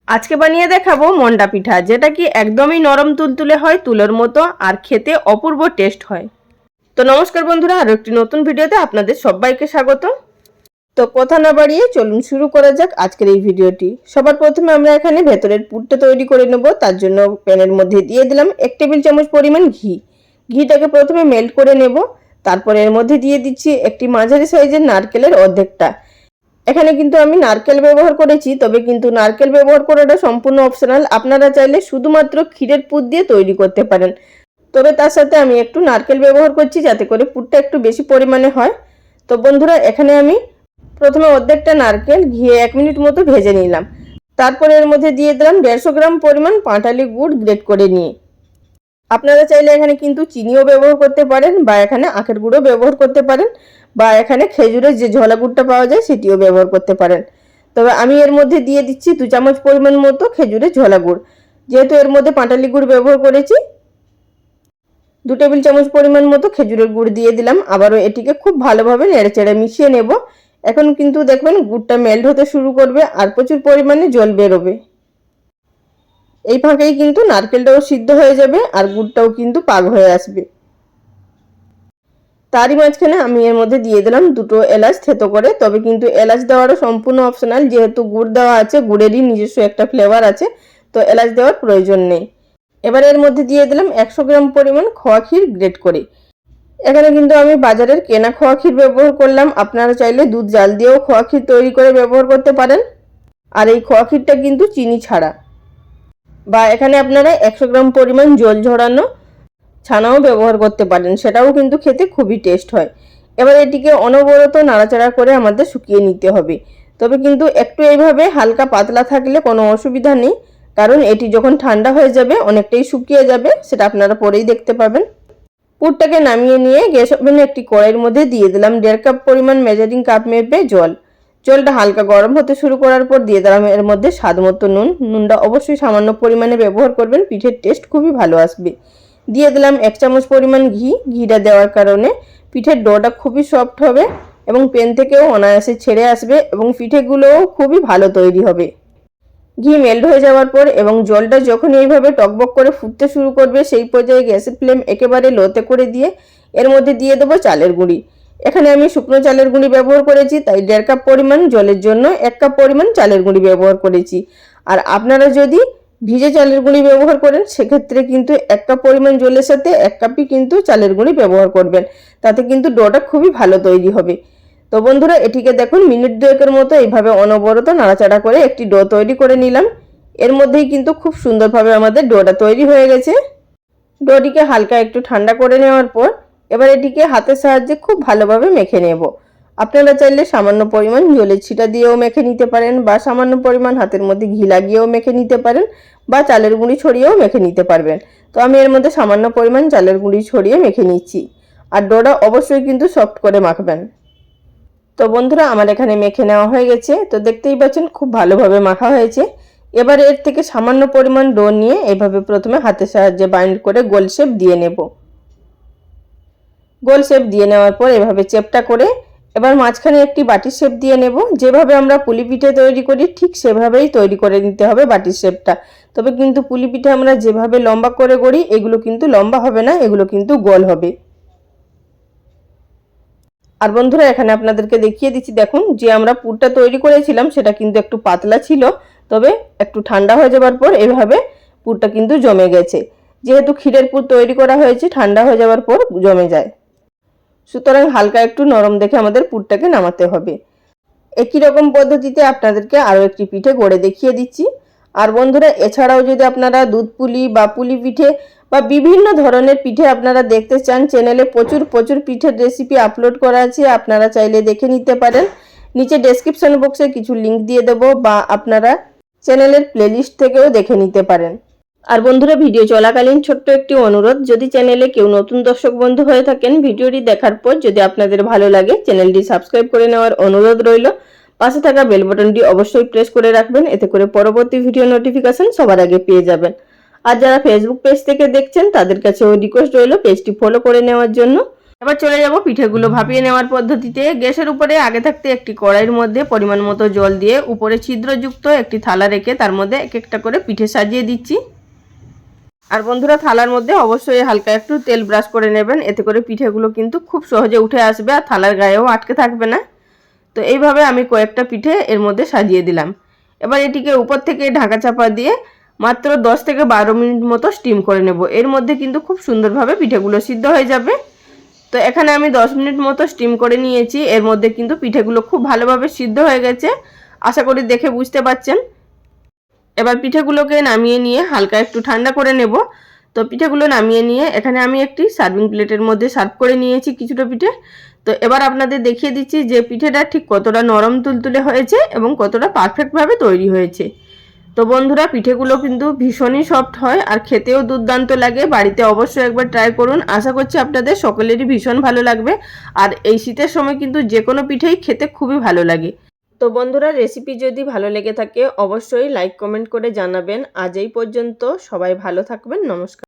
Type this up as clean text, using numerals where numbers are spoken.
আজকে বানিয়ে দেখাবো মন্ডা পিঠা, যেটা কি একদমই নরম তুলতুলে হয়, তুলোর মতো, আর খেতে অপূর্ব টেস্ট হয়। তো নমস্কার বন্ধুরা, আরো একটি নতুন ভিডিওতে আপনাদের সবাইকে স্বাগত। তো কথা না বাড়িয়ে চলুন শুরু করা যাক আজকের এই ভিডিওটি। সবার প্রথমে আমরা এখানে ভেতরের পুরটা তৈরি করে নেব। তার জন্য প্যানের মধ্যে দিয়ে দিলাম 1 টেবিল চামচ পরিমাণ ঘি। ঘিটাকে প্রথমে মেল্ট করে নেব। তারপরে এর মধ্যে দিয়ে দিচ্ছি একটি মাঝারি সাইজের নারকেলের অর্ধেকটা। এখানে কিন্তু আমি নারকেল ব্যবহার করেছি, তবে কিন্তু নারকেল ব্যবহার করাটা সম্পূর্ণ অপশনাল। আপনারা চাইলে শুধুমাত্র ক্ষীরের পুর দিয়ে তৈরি করতে পারেন, তবে তার সাথে আমি একটু নারকেল ব্যবহার করছি যাতে করে পুরটা একটু বেশি পরিমাণে হয়। তো বন্ধুরা, এখানে আমি প্রথমে অর্ধেকটা নারকেল ঘিয়ে 1 মিনিট মতো ভেজে নিলাম। তারপরে এর মধ্যে দিয়ে দিলাম 150 গ্রাম পরিমাণ পাটালি গুড় গ্রেট করে নিয়ে। আপনারা চাইলে এখানে কিন্তু চিনিও ব্যবহার করতে পারেন, বা এখানে আখের গুঁড়ো ব্যবহার করতে পারেন, বা এখানে খেজুরের যে ঝোলা গুড়টা পাওয়া যায় সেটিও ব্যবহার করতে পারেন। তবে আমি এর মধ্যে দিয়ে দিচ্ছি 2 চামচ পরিমাণ মতো খেজুরের ঝোলা গুড়। যেহেতু এর মধ্যে পাটালি গুড় ব্যবহার করেছি, 2 টেবিল চামচ পরিমাণ মতো খেজুরের গুড় দিয়ে দিলাম। আবারও এটিকে খুব ভালোভাবে নেড়েচেড়ে মিশিয়ে নেব। এখন কিন্তু দেখবেন গুড়টা মেল্ট হতে শুরু করবে আর প্রচুর পরিমাণে জল বেরোবে। এই ফাঁকেই কিন্তু নারকেলটাও সিদ্ধ হয়ে যাবে আর গুড়টাও কিন্তু পাক হয়ে আসবে। তারই মাঝখানে আমি এর মধ্যে দিয়ে দিলাম 2টো এলাচ থেতো করে। তবে কিন্তু এলাচ দেওয়াটা সম্পূর্ণ অপশনাল, যেহেতু গুড় দেওয়া আছে, গুড়েরই নিজস্ব একটা ফ্লেভার আছে, তো এলাচ দেওয়ার প্রয়োজন নেই। এবার এর মধ্যে দিয়ে দিলাম 100 গ্রাম পরিমাণ খোয়া ক্ষীর গ্রেট করে। এখানে কিন্তু আমি বাজারের কেনা খোয়া ক্ষীর ব্যবহার করলাম। আপনারা চাইলে দুধ জাল দিয়েও খোয়া ক্ষীর তৈরি করে ব্যবহার করতে পারেন। আর এই খোয়া ক্ষীরটা কিন্তু চিনি ছাড়া, বা এখানে আপনারা 100 গ্রাম পরিমাণ জল ঝরানো ছানাও ব্যবহার করতে পারেন, সেটাও কিন্তু খেতে খুবই টেস্ট হয়। এবার এটিকে অনবরত নাড়াচাড়া করে আমাদের শুকিয়ে নিতে হবে। তবে কিন্তু একটু এইভাবে হালকা পাতলা থাকলে কোনো অসুবিধা নেই, কারণ এটি যখন ঠান্ডা হয়ে যাবে অনেকটাই শুকিয়ে যাবে, সেটা আপনারা পরেই দেখতে পাবেন। পুরটাকে নামিয়ে নিয়ে গ্যাস ওভেনে একটি কড়াইয়ের মধ্যে দিয়ে দিলাম 1.5 কাপ পরিমাণ মেজারিং কাপ মেপে জল। জলটা হালকা গরম হতে শুরু করার পর দিয়ে দিলাম এর মধ্যে স্বাদ মতো নুন। নুনটা অবশ্যই সামান্য পরিমাণে ব্যবহার করবেন, পিঠের টেস্ট খুবই ভালো আসবে। দিয়ে দিলাম 1 চামচ পরিমাণ ঘি। ঘিটা দেওয়ার কারণে পিঠের ডোটা খুবই সফট হবে এবং পেন থেকেও অনায়াসে ছেড়ে আসবে এবং পিঠেগুলোও খুবই ভালো তৈরি হবে। ঘি মেল্ট হয়ে যাওয়ার পর এবং জলটা যখন এইভাবে টকবক করে ফুটতে শুরু করবে, সেই পর্যায়ে গ্যাসের ফ্লেম একেবারে লোতে করে দিয়ে এর মধ্যে দিয়ে দেবো চালের গুঁড়ি। এখানে আমি শুকনো চালের গুঁড়ি ব্যবহার করেছি, তাই 1.5 কাপ পরিমাণ জলের জন্য 1 কাপ পরিমাণ চালের গুঁড়ি ব্যবহার করেছি। আর আপনারা যদি ভিজে চালের গুঁড়ি ব্যবহার করেন, সেক্ষেত্রে কিন্তু 1 কাপ পরিমাণ জলের সাথে 1 কাপই কিন্তু চালের গুঁড়ি ব্যবহার করবেন, তাতে কিন্তু ডোটা খুবই ভালো তৈরি হবে। তো বন্ধুরা, এটিকে দেখুন মিনিট 2 মতো এইভাবে অনবরত নাড়াচাড়া করে একটি ডো তৈরি করে নিলাম। এর মধ্যেই কিন্তু খুব সুন্দরভাবে আমাদের ডোটা তৈরি হয়ে গেছে। ডোটিকে হালকা একটু ঠান্ডা করে নেওয়ার পর এবার এটিকে হাতের সাহায্যে খুব ভালোভাবে মেখে নেব। আপনারা চাইলে সামান্য পরিমাণ জলের ছিটা দিয়েও মেখে নিতে পারেন, বা সামান্য পরিমাণ হাতের মধ্যে ঘি লাগিয়েও মেখে নিতে পারেন, বা চালের গুঁড়ি ছড়িয়েও মেখে নিতে পারবেন। তো আমি এর মধ্যে সামান্য পরিমাণ চালের গুঁড়ি ছড়িয়ে মেখে নিচ্ছি। আর ডোটা অবশ্যই কিন্তু সফট করে মাখবেন। তো বন্ধুরা, আমার এখানে মেখে নেওয়া হয়ে গেছে। তো দেখতেই পাচ্ছেন খুব ভালোভাবে মাখা হয়েছে। এবার এর থেকে সামান্য পরিমাণ ডো নিয়ে এভাবে প্রথমে হাতের সাহায্যে বাইন্ড করে গোল শেপ দিয়ে নেব। গোল শেপ দিয়ে নেওয়ার পর এভাবে চেপটা করে এবার মাঝখানে একটি বাটির শেপ দিয়ে নেব। যেভাবে আমরা পুলি পিঠে তৈরি করি ঠিক সেভাবেই তৈরি করে নিতে হবে বাটির শেপটা। তবে কিন্তু পুলি পিঠে আমরা যেভাবে লম্বা করে গড়ি, এগুলো কিন্তু লম্বা হবে না, এগুলো কিন্তু গোল হবে। আর বন্ধুরা, এখানে আপনাদেরকে দেখিয়ে দিচ্ছি, দেখুন যে আমরা পুরটা তৈরি করেছিলাম সেটা কিন্তু একটু পাতলা ছিল, তবে একটু ঠান্ডা হয়ে যাওয়ার পর এভাবে পুরটা কিন্তু জমে গেছে। যেহেতু ক্ষীরের পুর তৈরি করা হয়েছে, ঠান্ডা হয়ে যাওয়ার পর জমে যায়, সুতরাং হালকা একটু নরম দেখে আমাদের পুরটাকে নামাতে হবে। একই রকম পদ্ধতিতে আপনাদেরকে আরও একটি পিঠে গড়ে দেখিয়ে দিচ্ছি। আর বন্ধুরা, এছাড়াও যদি আপনারা দুধ পুলি বা পুলি পিঠে বা বিভিন্ন ধরনের পিঠে আপনারা দেখতে চান, চ্যানেলে প্রচুর প্রচুর পিঠের রেসিপি আপলোড করা আছে, আপনারা চাইলে দেখে নিতে পারেন। নিচে ডেসক্রিপশন বক্সে কিছু লিঙ্ক দিয়ে দেবো, বা আপনারা চ্যানেলের প্লেলিস্ট থেকেও দেখে নিতে পারেন। আর বন্ধুরা, ভিডিও চলাকালীন ছোট্ট একটি অনুরোধ, যদি চ্যানেলে কেউ নতুন দর্শক বন্ধু হয়ে থাকেন, ভিডিওটি দেখার পর যদি আপনাদের ভালো লাগে চ্যানেলটি সাবস্ক্রাইব করে নেওয়ার অনুরোধ রইল। পাশে থাকা বেল বাটনটি অবশ্যই প্রেস করে রাখবেন, এতে করে পরবর্তী ভিডিও নোটিফিকেশন সবার আগে পেয়ে যাবেন। আর যারা ফেসবুক পেজ থেকে দেখছেন তাদের কাছেও রিকোয়েস্ট রইল পেজটি ফলো করে নেওয়ার জন্য। এবার চলে যাব পিঠেগুলো ভাপিয়ে নেওয়ার পদ্ধতিতে। গ্যাসের উপরে আগে থাকতে একটি কড়াইয়ের মধ্যে পরিমাণ মতো জল দিয়ে উপরে ছিদ্রযুক্ত একটি থালা রেখে তার মধ্যে এক একটা করে পিঠে সাজিয়ে দিচ্ছি। আর বন্ধুরা, থালার মধ্যে অবশ্যই হালকা একটু তেল ব্রাশ করে নেবেন, এতে করে পিঠেগুলো কিন্তু খুব সহজে উঠে আসবে আর থালার গায়েও আটকে থাকবে না। তো এইভাবে আমি কয়েকটা পিঠে এর মধ্যে সাজিয়ে দিলাম। এবার এটিকে উপর থেকে ঢাকা চাপা দিয়ে মাত্র 10 থেকে 12 মিনিট মতো স্টিম করে নেব। এর মধ্যে কিন্তু খুব সুন্দরভাবে পিঠেগুলো সিদ্ধ হয়ে যাবে। তো এখানে আমি 10 মিনিট মতো স্টিম করে নিয়েছি। এর মধ্যে কিন্তু পিঠেগুলো খুব ভালোভাবে সিদ্ধ হয়ে গেছে, আশা করি দেখে বুঝতে পারছেন। এবার পিঠেগুলোকে নামিয়ে নিয়ে হালকা একটু ঠান্ডা করে নেব। তো পিঠেগুলো নামিয়ে নিয়ে এখানে আমি একটি সার্ভিং প্লেটের মধ্যে সার্ভ করে নিয়েছি কিছুটা পিঠে। তো এবার আপনাদের দেখিয়ে দিচ্ছি যে পিঠেটা ঠিক কতটা নরম তুলতুলে হয়েছে এবং কতটা পারফেক্টভাবে তৈরি হয়েছে। তো বন্ধুরা, পিঠেগুলো কিন্তু ভীষণই সফট হয় আর খেতেও দুর্দান্ত লাগে। বাড়িতে অবশ্যই একবার ট্রাই করুন, আশা করছি আপনাদের সকলেরই ভীষণ ভালো লাগবে। আর এই শীতের সময় কিন্তু যে কোনো পিঠেই খেতে খুবই ভালো লাগে। তো বন্ধুরা, রেসিপি যদি ভালো লেগে থাকে অবশ্যই লাইক কমেন্ট করে জানাবেন। আজ এই পর্যন্ত, সবাই ভালো থাকবেন, নমস্কার।